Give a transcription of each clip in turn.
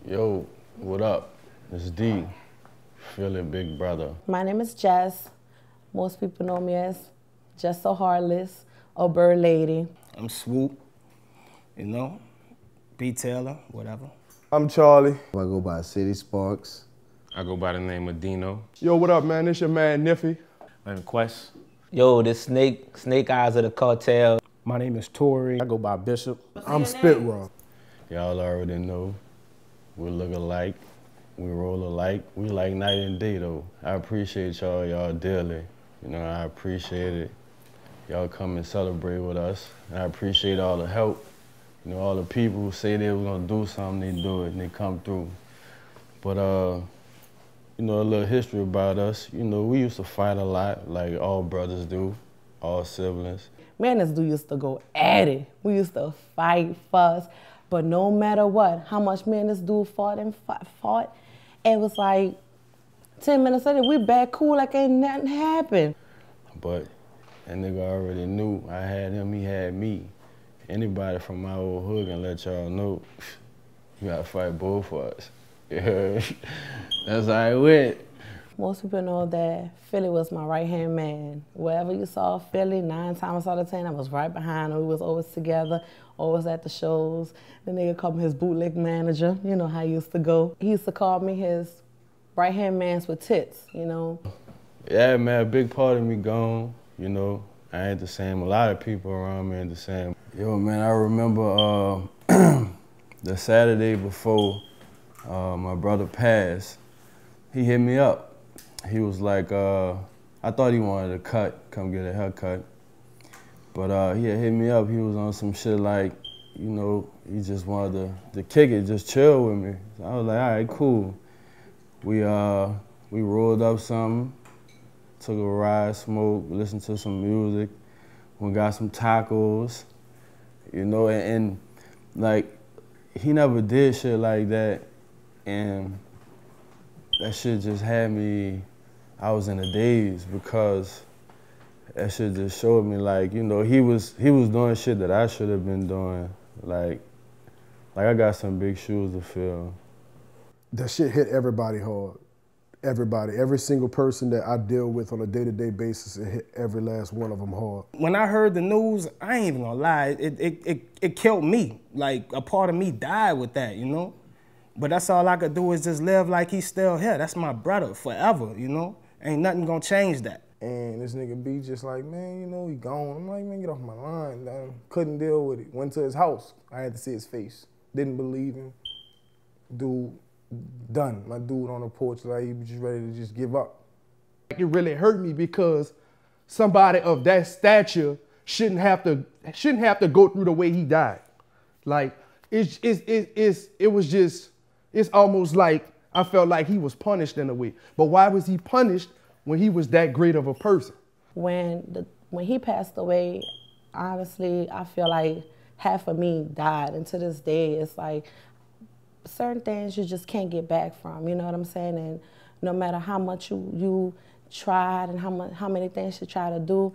Yo, what up? It's D, Philip Big Brother. My name is Jess. Most people know me as Jess So Heartless or Bird Lady. I'm Swoop, you know, B Taylor, whatever. I'm Charlie. I go by City Sparks. I go by the name of Dino. Yo, what up, man? This your man, Niffy. And Quest. Yo, this Snake Eyes of the Cartel. My name is Tori. I go by Bishop. I'm Spit Raw. Y'all already know. We look alike. We roll alike. We like night and day, though. I appreciate y'all dearly. You know, I appreciate it. Y'all come and celebrate with us. I appreciate all the help. You know, all the people who say they were gonna do something, they do it and they come through. But, you know, a little history about us. You know, we used to fight a lot, like all brothers do, all siblings. Me and this dude used to go at it. We used to fight, fuss, but no matter what, how much me and this dude fought, it was like 10 minutes later, we back cool like ain't nothing happened. But that nigga already knew I had him, he had me. Anybody from my old hood can let y'all know, you gotta fight both of us. That's how it went. Most people know that Philly was my right-hand man. Wherever you saw Philly, 9 times out of 10, I was right behind him. We was always together, always at the shows. The nigga called me his bootleg manager. You know how he used to go. He used to call me his right-hand mans with tits, you know. Yeah, man, a big part of me gone, you know. I ain't the same. A lot of people around me ain't the same. Yo, man, I remember the Saturday before my brother passed, he hit me up. He was like, I thought he wanted to come get a haircut. But he had hit me up. He was on some shit like, you know, he just wanted to kick it, just chill with me. So I was like, all right, cool. We rolled up something, took a ride, smoked, listened to some music. We got some tacos, you know, and like, he never did shit like that. And that shit just had me, I was in a daze because that shit just showed me like, you know, he was doing shit that I should have been doing. Like I got some big shoes to fill. That shit hit everybody hard. Everybody, every single person that I deal with on a day-to-day basis, it hit every last one of them hard. When I heard the news, I ain't even gonna lie, it killed me. Like, a part of me died with that, you know? But that's all I could do is just live like he's still here. That's my brother forever, you know? Ain't nothing gonna change that. And this nigga B just like, man, you know, he gone. I'm like, man, get off my line. I couldn't deal with it. Went to his house. I had to see his face. Didn't believe him. Dude, done. My dude on the porch, like, he was just ready to just give up. It really hurt me because somebody of that stature shouldn't have to go through the way he died. Like, it's almost like I felt like he was punished in a way. But why was he punished when he was that great of a person? When he passed away, honestly, I feel like half of me died. And to this day, it's like certain things you just can't get back from, you know what I'm saying? And no matter how much you tried and how many things you try to do,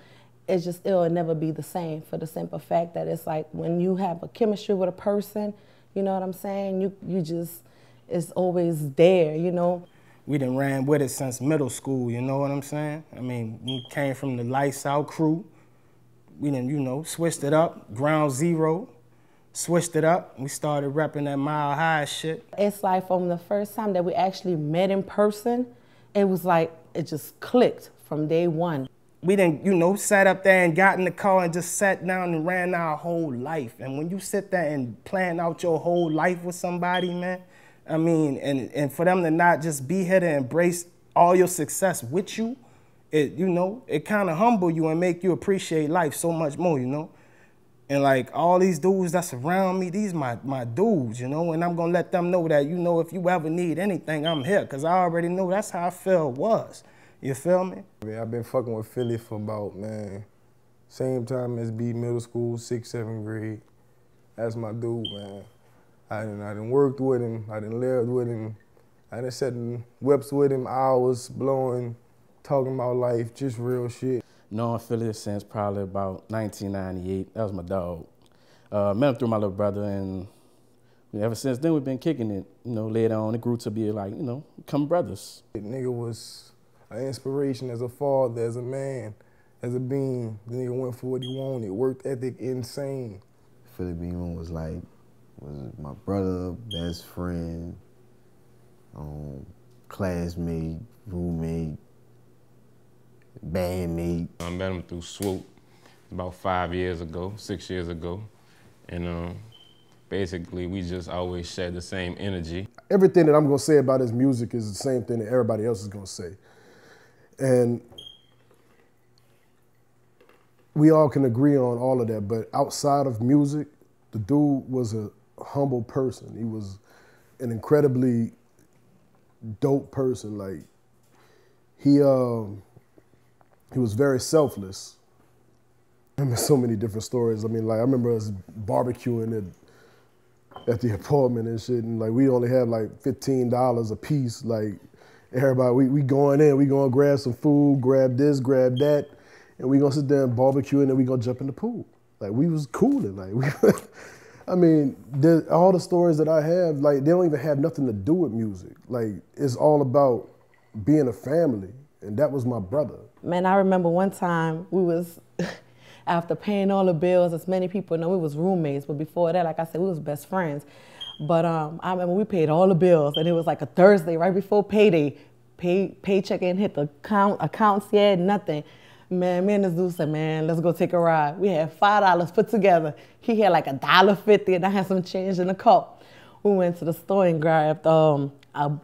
it'll never be the same, for the simple fact that it's like when you have a chemistry with a person, you know what I'm saying? You just, it's always there, you know? We done ran with it since middle school, you know what I'm saying? I mean, we came from the Lights Out crew. We done, you know, switched it up, ground zero, switched it up. We started repping that Mile High shit. It's like from the first time that we actually met in person, it was like, it just clicked from day one. We done, you know, sat up there and got in the car and just sat down and ran our whole life. And when you sit there and plan out your whole life with somebody, man, I mean, and for them to not just be here to embrace all your success with you, you know, it kind of humble you and make you appreciate life so much more, you know? And like all these dudes that's around me, these my dudes, you know? And I'm gonna let them know that, you know, if you ever need anything, I'm here, because I already know that's how I feel was. You feel me? I mean, I've been fucking with Philly for about, man, same time as B, middle school, 6th, 7th grade. That's my dude, man. I done worked with him, I done lived with him, I done sat in whips with him, hours blowing, talking about life, just real shit. Known Philly since probably about 1998. That was my dog. Met him through my little brother, and Ever since then, we've been kicking it. You know, later on, it grew to be like, you know, become brothers. The nigga was an inspiration as a father, as a man, as a being. The nigga went for what he wanted. Work ethic insane. Philly Beamin was my brother, best friend, classmate, roommate, bandmate. I met him through Swoop about 5 years ago, 6 years ago. And basically, we just always shared the same energy. Everything that I'm gonna say about his music is the same thing that everybody else is gonna say. And we all can agree on all of that, but outside of music, the dude was a humble person. He was an incredibly dope person. Like, he was very selfless. I remember so many different stories. I mean, like, I remember us barbecuing at the apartment and shit, and like, we only had like $15 a piece. Like, everybody, we going in, we gonna grab some food, grab this, grab that, and we gonna sit there and barbecue, and then we gonna jump in the pool. Like, we was cooling. Like, I mean, all the stories that I have, like, they don't even have nothing to do with music. Like, it's all about being a family, and that was my brother. Man, I remember one time we was, after paying all the bills, as many people know, we was roommates, but before that, like I said, we was best friends. But I remember we paid all the bills, and it was like a Thursday right before payday. Paycheck ain't hit the accounts yet, nothing. Man, me and this dude said, man, let's go take a ride. We had $5 put together. He had like $1.50, and I had some change in the cup. We went to the store and grabbed a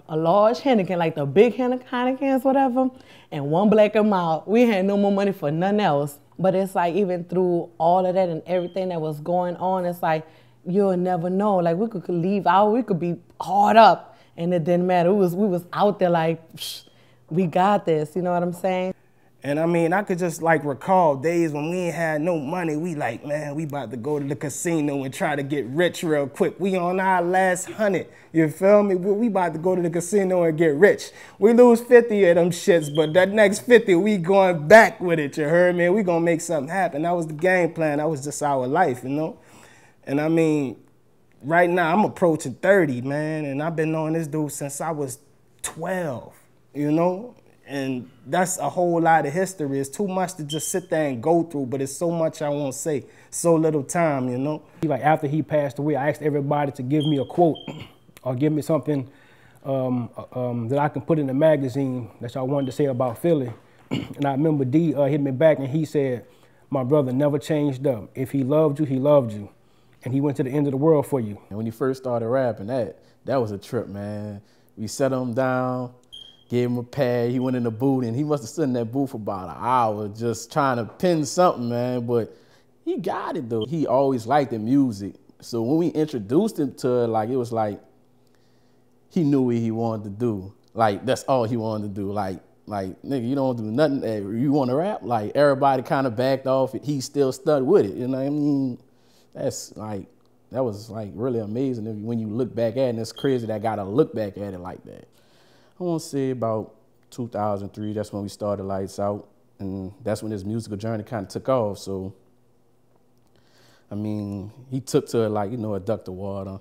large Heineken, like the big Heinekens, whatever, and one Black and Mild. We had no more money for nothing else. But it's like, even through all of that and everything that was going on, it's like, you'll never know. Like, we could leave out, we could be hard up, and it didn't matter. We was out there like, we got this, you know what I'm saying? And I mean, I could just like recall days when we ain't had no money. We like, man, we about to go to the casino and try to get rich real quick. We on our last 100, you feel me? We about to go to the casino and get rich. We lose 50 of them shits, but that next 50, we going back with it, you heard me? We gonna make something happen. That was the game plan. That was just our life, you know? And I mean, right now I'm approaching 30, man, and I've been knowing this dude since I was 12, you know? And that's a whole lot of history. It's too much to just sit there and go through, but it's so much I won't say. So little time, you know? Like, after he passed away, I asked everybody to give me a quote or give me something that I can put in the magazine that y'all wanted to say about Philly. And I remember D hit me back and he said, my brother never changed up. If he loved you, he loved you. And he went to the end of the world for you. And when he first started rapping, that was a trip, man. We set him down, gave him a pad, he went in the booth, and he must have stood in that booth for about an hour just trying to pin something, man, but he got it, though. He always liked the music, so when we introduced him to it, like, it was like, he knew what he wanted to do. Like, that's all he wanted to do. Like, nigga, you don't do nothing, you want to rap? Like, everybody kind of backed off, he still stuck with it, you know what I mean? That's like, that was like really amazing when you look back at it, and it's crazy that I gotta look back at it like that. I want to say about 2003, that's when we started Lights Out, and that's when his musical journey kind of took off. So, I mean, he took to it like, you know, a duck to water.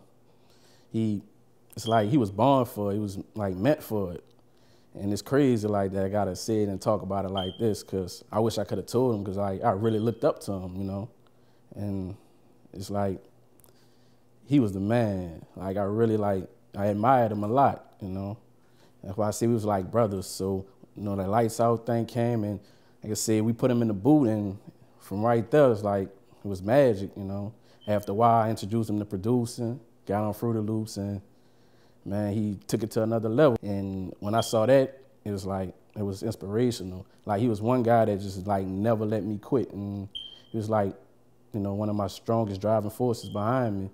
It's like he was born for it. He was like meant for it. And it's crazy like that I gotta say it and talk about it like this, because I wish I could have told him, because like, I really looked up to him, you know? And it's like, he was the man. Like, I admired him a lot, you know? That's why I say we was like brothers. So, you know, that Lights Out thing came, and like I said, we put him in the booth, and from right there, it's like, it was magic, you know? After a while, I introduced him to producing, got on Fruity Loops, and man, he took it to another level. And when I saw that, it was like, it was inspirational. Like, he was one guy that just like never let me quit. And he was like, you know, one of my strongest driving forces behind me.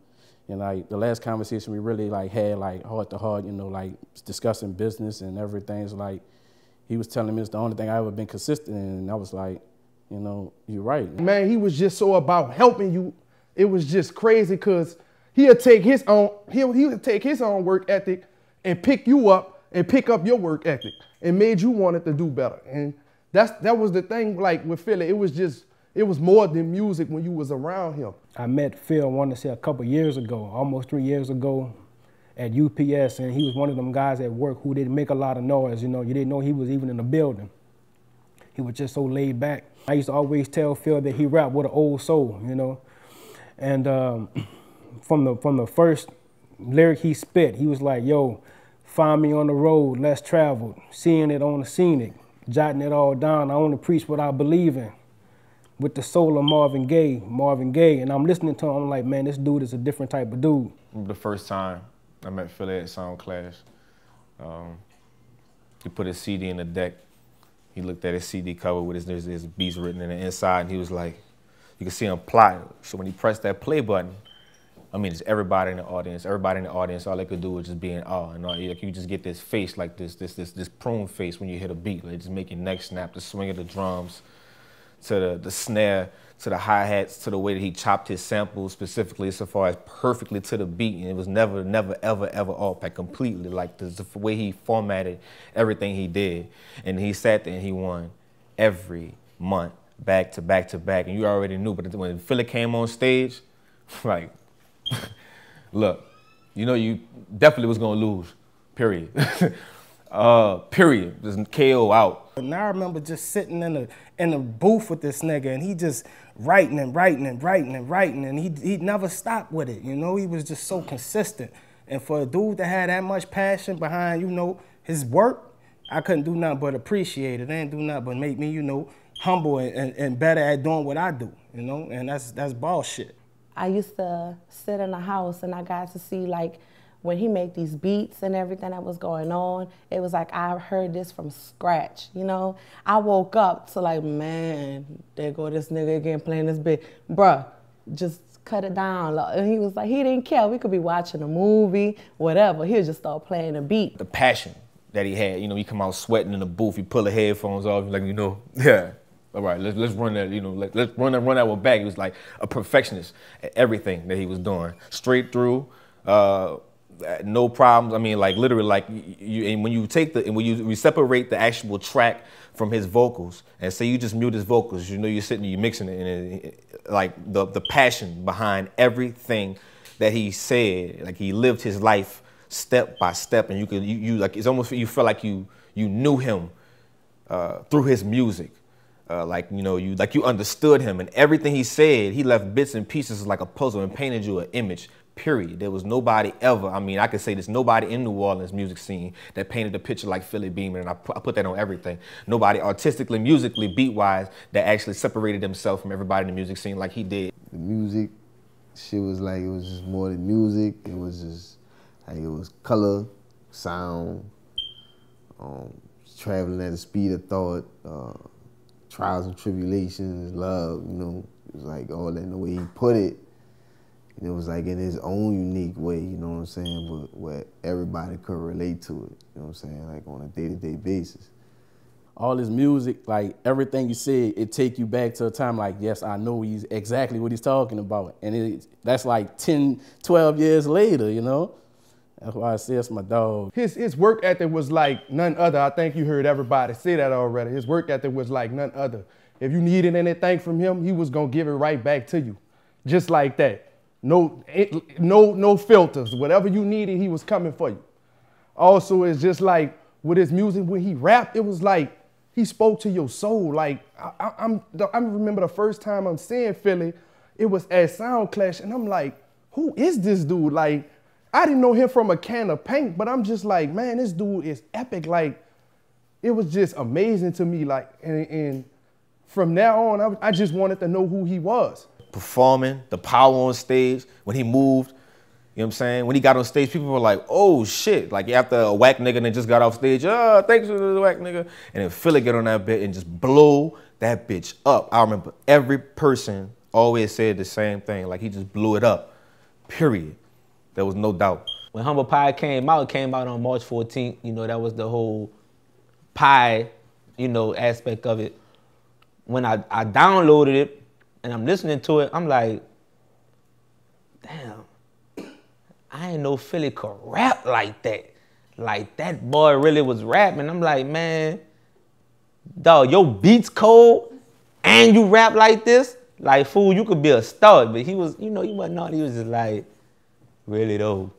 And like the last conversation we really like had like heart to heart, you know, like discussing business and everything. It's like, he was telling me it's the only thing I ever been consistent in. And I was like, you know, you're right. Man, he was just so about helping you. It was just crazy, because he'll take his own work ethic and pick you up and pick up your work ethic and made you want it to do better. And that was the thing, like with Philly, it was just, it was more than music when you was around him. I met Phil, I want to say a couple years ago, almost 3 years ago at UPS, and he was one of them guys at work who didn't make a lot of noise, you know. You didn't know he was even in the building. He was just so laid back. I used to always tell Phil that he rapped with an old soul, you know. And from the first lyric he spit, he was like, yo, find me on the road, less traveled, seeing it on the scenic, jotting it all down. I only preach what I believe in. With the soul of Marvin Gaye. And I'm listening to him, I'm like, man, this dude is a different type of dude. The first time I met Philly at Sound Clash, he put his CD in the deck. He looked at his CD cover with his beats written in the inside, and he was like, you can see him plotting. So when he pressed that play button, I mean, it's everybody in the audience, all they could do was just be in awe. And like, you just get this face, like this prune face when you hit a beat. Like, just make your neck snap, the swing of the drums, to the snare, to the hi-hats, to the way that he chopped his samples specifically so far as perfectly to the beat. And it was never, ever off, like completely. Like the way he formatted everything he did. And he sat there and he won every month, back to back to back. And you already knew, but when Philly came on stage, like, look, you know you definitely was gonna lose, period. Period, just KO out. And I remember just sitting in the booth with this nigga, and he just writing, and he never stopped with it, you know? He was just so consistent. And for a dude that had that much passion behind, you know, his work, I couldn't do nothing but appreciate it. It ain't do nothing but make me, you know, humble and better at doing what I do, you know? And that's bullshit. I used to sit in the house and I got to see, like, when he made these beats and everything that was going on, it was like I heard this from scratch, you know? I woke up to like, man, there go this nigga again playing this beat. Bruh, just cut it down. And he was like, he didn't care. We could be watching a movie, whatever. He would just start playing a beat. The passion that he had, you know, he come out sweating in the booth, he pull the headphones off, like, you know, yeah. All right, let's run that, you know, let's run that one back. He was like a perfectionist at everything that he was doing. Straight through, no problems. I mean, like literally, like and when you take when you separate the actual track from his vocals, and say you just mute his vocals, you know, you're sitting, you're mixing it, and like the passion behind everything that he said, like he lived his life step by step, and you like it's almost you feel like you knew him through his music. Like, you know, you understood him, and everything he said, he left bits and pieces like a puzzle and painted you an image, period. There was nobody ever, I mean, I could say there's nobody in New Orleans music scene that painted a picture like Philly Beamin, and I put that on everything. Nobody artistically, musically, beat-wise, that actually separated himself from everybody in the music scene like he did. The music, shit was like, it was just more than music. It was just, like, it was color, sound, traveling at the speed of thought, trials and tribulations, love, you know, it was like all that in the way he put it. And it was like in his own unique way, you know what I'm saying, but where everybody could relate to it, you know what I'm saying, like on a day-to-day basis. All his music, like everything you said, it take you back to a time like, yes, I know he's exactly what he's talking about. And that's like 10, 12 years later, you know? That's why I say it's my dog. His work ethic was like none other. I think you heard everybody say that already. His work ethic was like none other. If you needed anything from him, he was gonna give it right back to you. Just like that. No filters. Whatever you needed, he was coming for you. Also, it's just like with his music, when he rapped, it was like he spoke to your soul. Like, I remember the first time I'm seeing Philly, it was at Sound Clash, and I'm like, who is this dude? Like, I didn't know him from a can of paint, but I'm just like, man, this dude is epic. Like, it was just amazing to me. Like, and from now on, I just wanted to know who he was. Performing, the power on stage, when he moved, you know what I'm saying? When he got on stage, people were like, oh shit. Like after a whack nigga and then just got off stage, oh, thanks for the whack nigga. And then Philly get on that bit and just blow that bitch up. I remember every person always said the same thing. Like he just blew it up, period. There was no doubt. When Humble Pie came out, it came out on March 14th. You know, that was the whole pie, you know, aspect of it. When I downloaded it and I'm listening to it, I'm like, damn, I didn't know Philly could rap like that. Like that boy really was rapping. I'm like, man, dog, your beats cold and you rap like this, like, fool, you could be a star. But he was, you know, he wasn't on. He was just like, really though,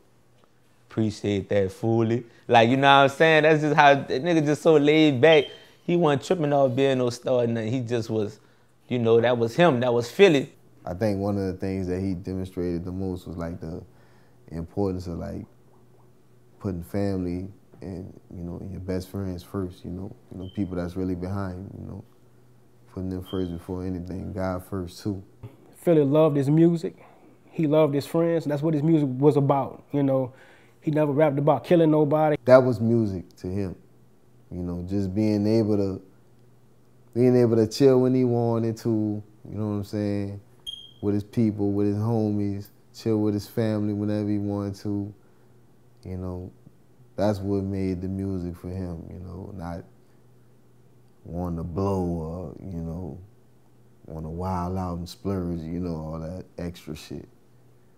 appreciate that, foolie. Like, you know what I'm saying? That's just how, that nigga just so laid back. He wasn't tripping off being no star or nothing. He just was, you know, that was him. That was Philly. I think one of the things that he demonstrated the most was like the importance of like putting family and, you know, your best friends first, you know, people that's really behind you, you know, putting them first before anything, God first too. Philly loved his music. He loved his friends, and that's what his music was about, you know. He never rapped about killing nobody. That was music to him, you know, just being able to chill when he wanted to, you know what I'm saying, with his people, with his homies, chill with his family whenever he wanted to, you know. That's what made the music for him, you know, not wanting to blow or, you know, want to wild out and splurge, you know, all that extra shit.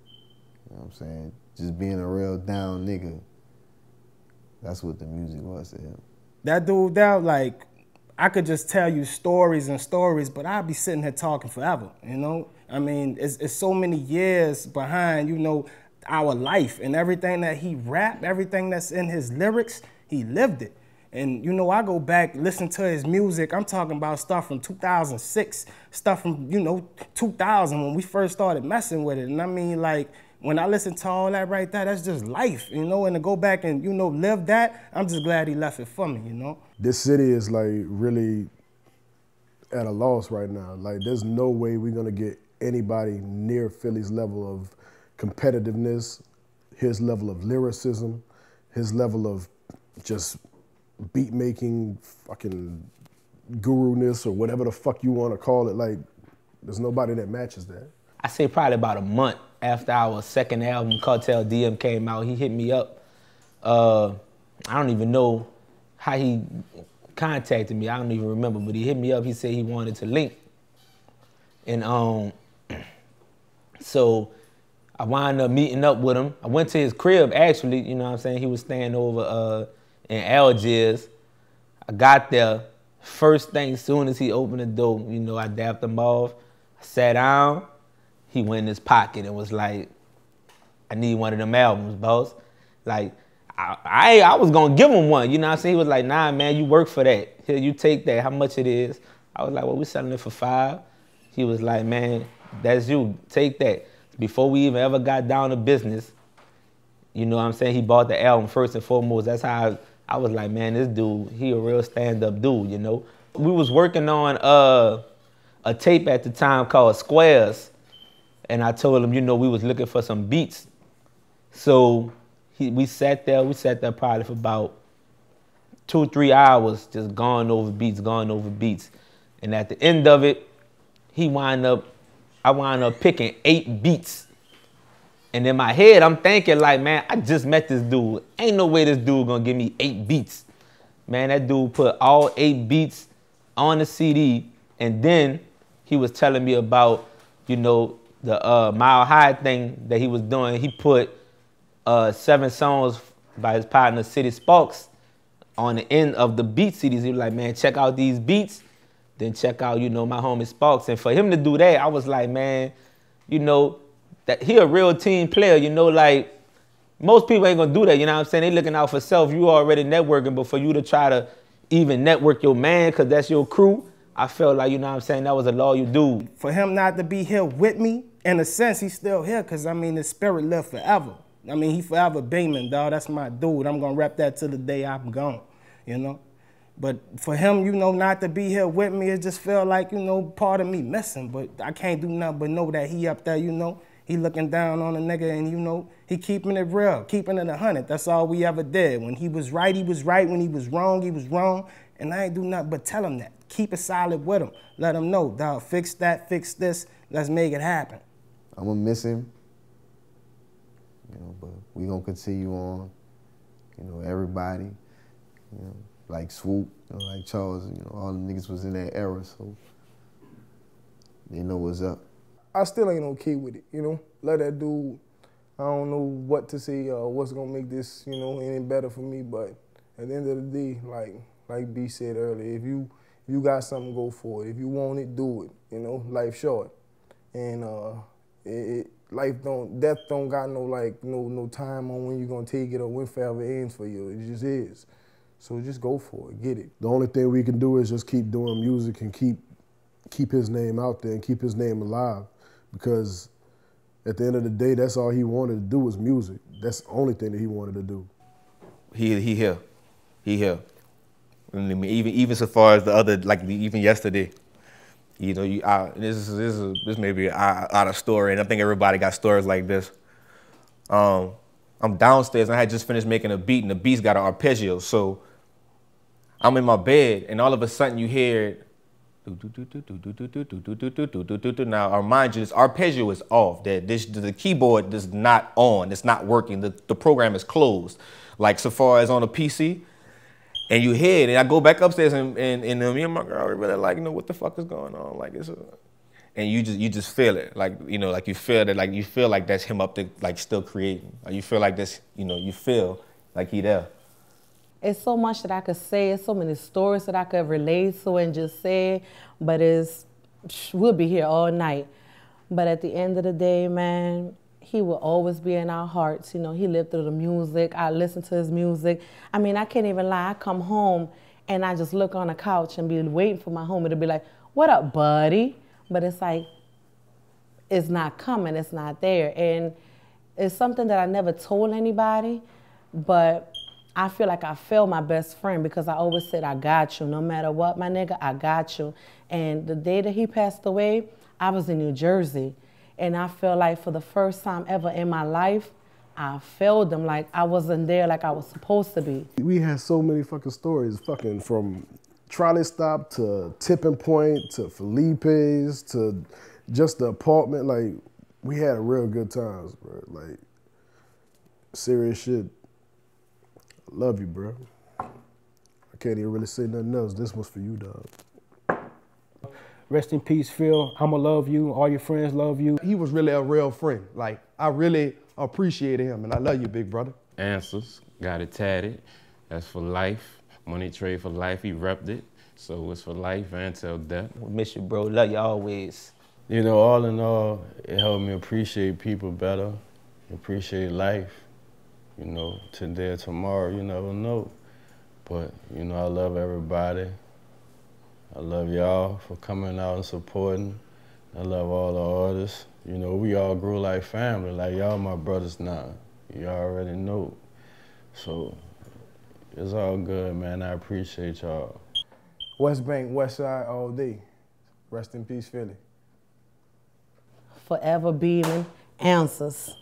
You know what I'm saying? Just being a real down nigga. That's what the music was to him. That dude there, like, I could just tell you stories and stories, but I'd be sitting here talking forever, you know? I mean, it's so many years behind, you know, our life, and everything that he rapped, everything that's in his lyrics, he lived it. And, you know, I go back, listen to his music. I'm talking about stuff from 2006, stuff from, you know, 2000 when we first started messing with it. And I mean, like, when I listen to all that right there, that's just life, you know? And to go back and, you know, live that, I'm just glad he left it for me, you know? This city is, like, really at a loss right now. Like, there's no way we're gonna get anybody near Philly's level of competitiveness, his level of lyricism, his level of just beat making, fucking guru-ness, or whatever the fuck you want to call it. Like, there's nobody that matches that. I say probably about a month after our second album, Cartel DM, came out, he hit me up. I don't even know how he contacted me. I don't even remember, but he hit me up. He said he wanted to link. And so I wound up meeting up with him. I went to his crib, actually, you know what I'm saying? He was staying over in Algiers. I got there. First thing, soon as he opened the door, you know, I dapped him off. I sat down. He went in his pocket and was like, I need one of them albums, boss. Like, I was gonna give him one, you know what I'm saying? He was like, nah, man, you work for that. Here, you take that, how much it is? I was like, well, we selling it for $5. He was like, man, that's you, take that. Before we even ever got down to business, you know what I'm saying? He bought the album first and foremost. That's how I was like, man, this dude, he a real stand-up dude, you know? We was working on a tape at the time called Squares. And I told him, you know, we was looking for some beats. So we sat there probably for about 2 or 3 hours, just going over beats. And at the end of it, I wound up picking 8 beats. And in my head, I'm thinking like, man, I just met this dude. Ain't no way this dude gonna give me 8 beats. Man, that dude put all 8 beats on the CD, and then he was telling me about, you know, the Mile High thing that he was doing. He put 7 songs by his partner, City Sparks, on the end of the beat CDs. He was like, man, check out these beats, then check out, you know, my homie Sparks. And for him to do that, I was like, man, you know, that he a real team player, you know, like, most people ain't gonna do that, you know what I'm saying? They looking out for self. You already networking, but for you to try to even network your man, because that's your crew, I felt like, you know what I'm saying, that was a loyal dude. For him not to be here with me, in a sense, he's still here, because, I mean, his spirit lived forever. I mean, he forever Beamin, dog. That's my dude. I'm going to rep that till the day I'm gone, you know? But for him, you know, not to be here with me, it just felt like, you know, part of me missing. But I can't do nothing but know that he up there, you know? He looking down on a nigga, and, you know, he keeping it real, keeping it 100. That's all we ever did. When he was right, he was right. When he was wrong, he was wrong. And I ain't do nothing but tell him that. Keep it solid with him. Let him know, dog, fix that, fix this. Let's make it happen. I'm gonna miss him, you know, but we gonna continue on. You know, everybody, you know, like Swoop, you know, like Charles, you know, all the niggas was in that era, so they know what's up. I still ain't okay with it, you know. Let that dude, I don't know what to say or what's gonna make this, you know, any better for me, but at the end of the day, like B said earlier, if If you got something, go for it. If you want it, do it. You know, life short. And death don't got no time on when you're gonna take it or when forever ends for you. It just is. So just go for it, get it. The only thing we can do is just keep doing music and keep his name out there and keep his name alive, because at the end of the day, that's all he wanted to do was music. That's the only thing that he wanted to do. He here. I mean, even so far as the other, like even yesterday, you know, this may be out of story, and I think everybody got stories like this. I'm downstairs and I had just finished making a beat, and the beat's got an arpeggio, so I'm in my bed, and all of a sudden you hear it. Now, mind you, this arpeggio is off. The keyboard is not on. It's not working. The program is closed, like so far as on a PC. And you hear it, and I go back upstairs, and me and my girl are really like, you know, what the fuck is going on? Like and you just feel it, like, you know, like you feel that, like you feel like that's him up there, like still creating. Like you feel like this, you know, you feel like he there. It's so much that I could say. It's so many stories that I could relate to and just say, but we'll be here all night. But at the end of the day, man, he will always be in our hearts. You know, he lived through the music. I listen to his music. I mean, I can't even lie. I come home and I just look on the couch and be waiting for my homie to be like, what up, buddy? But it's like, it's not coming. It's not there. And it's something that I never told anybody, but I feel like I failed my best friend, because I always said, I got you. No matter what, my nigga, I got you. And the day that he passed away, I was in New Jersey. And I feel like for the first time ever in my life, I failed him. Like I wasn't there like I was supposed to be. We had so many fucking stories, fucking from trolley stop to tipping point to Felipe's to just the apartment. Like, we had real good times, bro. Like, serious shit. I love you, bro. I can't even really say nothing else. This was for you, dog. Rest in peace, Phil. I'ma love you. All your friends love you. He was really a real friend. Like, I really appreciated him, and I love you, big brother. Answers, got it tatted. That's for life. Money trade for life, he repped it. So it's for life until death. We miss you, bro. Love you always. You know, all in all, it helped me appreciate people better, appreciate life. You know, today or tomorrow, you never know. But, you know, I love everybody. I love y'all for coming out and supporting. I love all the artists. You know, we all grew like family. Like, y'all my brothers now. You already know. So, it's all good, man. I appreciate y'all. West Bank, West Side all day. Rest in peace, Philly. Forever beaming answers.